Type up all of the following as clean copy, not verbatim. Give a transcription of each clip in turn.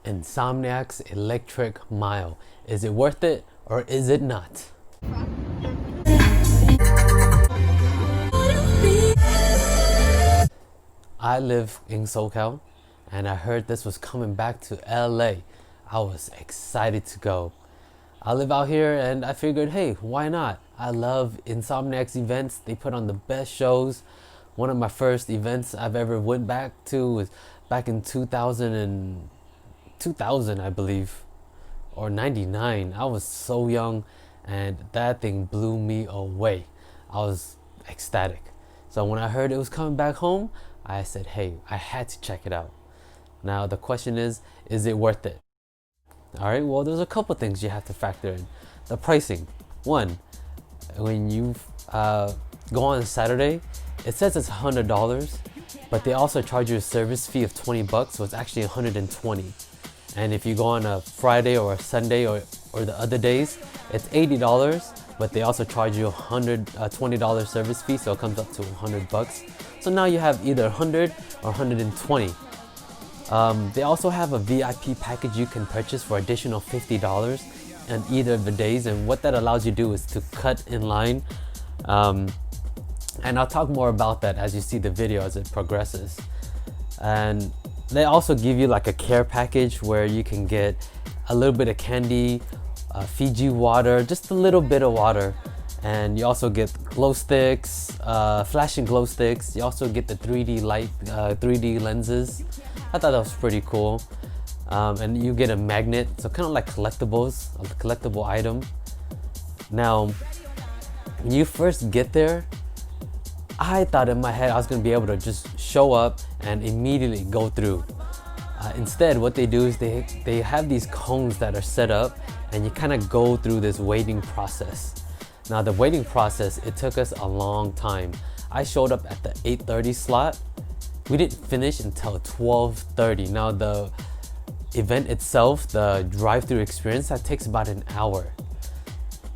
Insomniac's Electric Mile. Is it worth it or is it not? I live in SoCal and I heard this was coming back to LA. I was excited to go. I live out here and I figured, hey, why not? I love Insomniac's events. They put on the best shows. One of my first events I've ever went back to was back in 2000, I believe, or 99. I was so young and that thing blew me away. I was ecstatic. So when I heard it was coming back home, I said, hey, I had to check it out. Now the question is it worth it? All right, well, there's a couple things you have to factor in. The pricing. One, when you go on Saturday, it says it's $100, but they also charge you a service fee of $20, so it's actually $120. And if you go on a Friday or a Sunday or the other days, it's $80, but they also charge you $20 service fee, so it comes up to $100. So now you have either 100 or 120. They also have a VIP package you can purchase for additional $50 on either of the days, and what that allows you to do is to cut in line. And I'll talk more about that as you see the video as it progresses. And they also give you like a care package where you can get a little bit of candy, Fiji water, just a little bit of water. And you also get glow sticks, flashing glow sticks. You also get the 3D light, 3D lenses. I thought that was pretty cool. And you get a magnet, so kind of like collectibles, a collectible item. Now, when you first get there, I thought in my head I was gonna be able to just show up and immediately go through. Instead, what they do is they have these cones that are set up and you kind of go through this waiting process. Now the waiting process, it took us a long time. I showed up at the 8:30 slot. We didn't finish until 12:30. Now the event itself, the drive-through experience, that takes about an hour.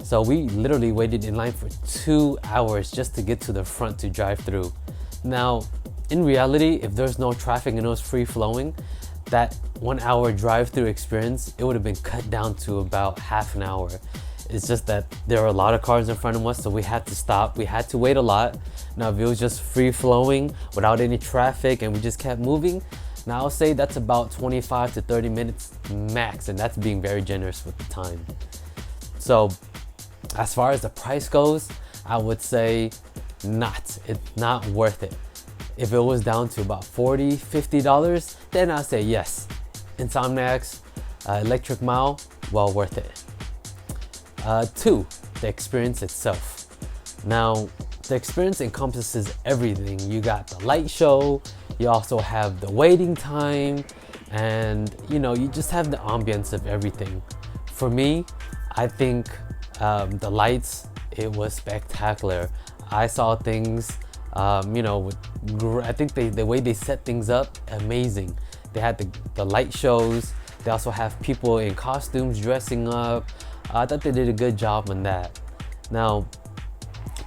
So we literally waited in line for 2 hours just to get to the front to drive through. Now, in reality, if there's no traffic and it was free flowing, that 1 hour drive-through experience, it would have been cut down to about half an hour. It's just that there were a lot of cars in front of us, so we had to stop. We had to wait a lot. Now, if it was just free flowing without any traffic and we just kept moving, now I'll say that's about 25 to 30 minutes max, and that's being very generous with the time. So as far as the price goes, I would say it's not worth it. If it was down to about $40, $50, then I'd say yes. Insomniac's Electric Mile, well worth it. Two, the experience itself. Now, the experience encompasses everything. You got the light show, you also have the waiting time, and you just have the ambience of everything. For me, I think the lights, it was spectacular. I saw things, I think the way they set things up, amazing. They had the light shows. They also have people in costumes dressing up. I thought they did a good job on that. Now,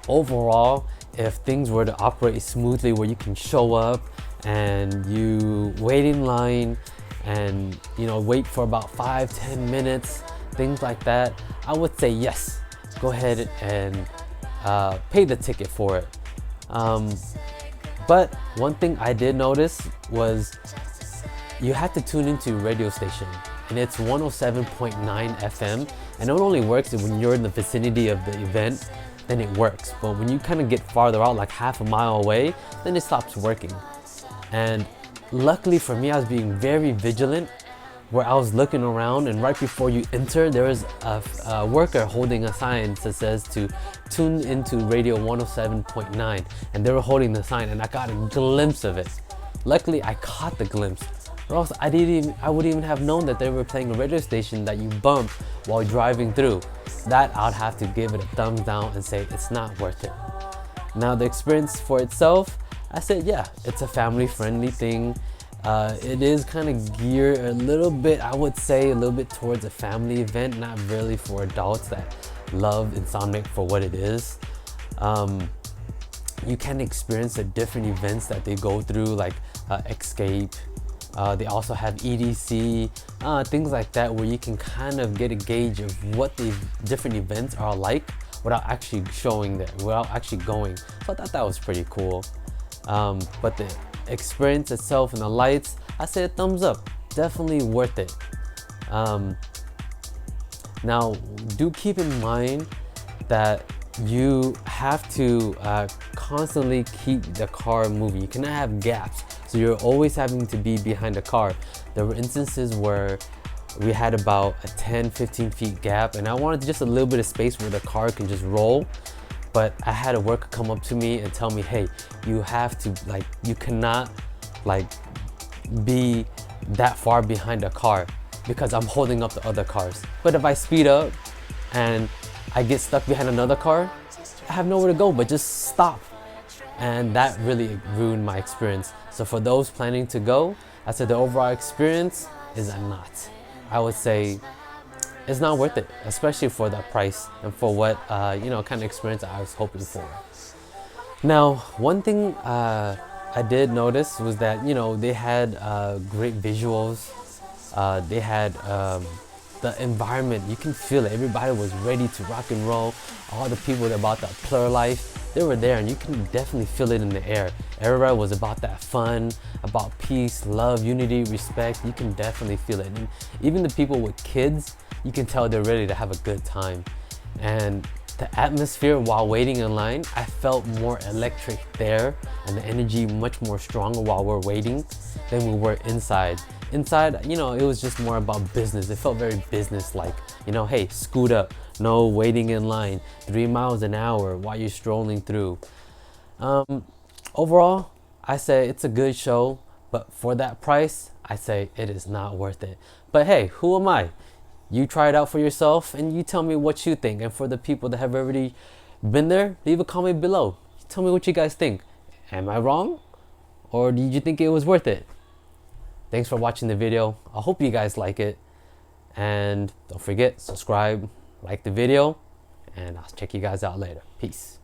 overall, if things were to operate smoothly where you can show up and you wait in line and wait for about 5-10 minutes, things like that, I would say yes, go ahead and pay the ticket for it. But one thing I did notice was you had to tune into a radio station, and it's 107.9 FM, and it only works when you're in the vicinity of the event, then it works. But when you kind of get farther out, like half a mile away, then it stops working. And luckily for me, I was being very vigilant, where I was looking around, and right before you enter, there was a worker holding a sign that says to tune into radio 107.9, and they were holding the sign, and I got a glimpse of it. Luckily, I caught the glimpse, or else I wouldn't even have known that they were playing a radio station that you bump while driving through. That I'd have to give it a thumbs down and say it's not worth it. Now the experience for itself, I said yeah, it's a family-friendly thing. It is kind of geared a little bit, I would say, a little bit towards a family event, not really for adults that love Insomniac for what it is. You can experience the different events that they go through, like Escape, They also have EDC, things like that, where you can kind of get a gauge of what the different events are like without actually showing that, without actually going. So I thought that was pretty cool. But the experience itself and the lights, I say a thumbs up. Definitely worth it. Now, do keep in mind that you have to constantly keep the car moving. You cannot have gaps, so you're always having to be behind the car. There were instances where we had about a 10-15 feet gap, and I wanted just a little bit of space where the car can just roll. But I had a worker come up to me and tell me, hey, you have to, like, you cannot like be that far behind the car because I'm holding up the other cars. But if I speed up and I get stuck behind another car, I have nowhere to go but just stop. And that really ruined my experience. So for those planning to go, I said the overall experience is a not. I would say it's not worth it, especially for that price and for what kind of experience I was hoping for. Now, one thing I did notice was that they had great visuals. They had the environment. You can feel it. Everybody was ready to rock and roll. All the people about that plur life, they were there, and you can definitely feel it in the air. Everybody was about that fun, about peace, love, unity, respect. You can definitely feel it. And even the people with kids, you can tell they're ready to have a good time. And the atmosphere while waiting in line, I felt more electric there, and the energy much more stronger while we're waiting than we were inside. Inside, it was just more about business. It felt very business-like. Hey, scoot up. No waiting in line. 3 miles an hour while you're strolling through. Overall, I say it's a good show, but for that price, I say it is not worth it. But hey, who am I? You try it out for yourself and you tell me what you think. And for the people that have already been there, leave a comment below. Tell me what you guys think. Am I wrong? Or did you think it was worth it? Thanks for watching the video. I hope you guys like it. And don't forget, subscribe, like the video, and I'll check you guys out later. Peace.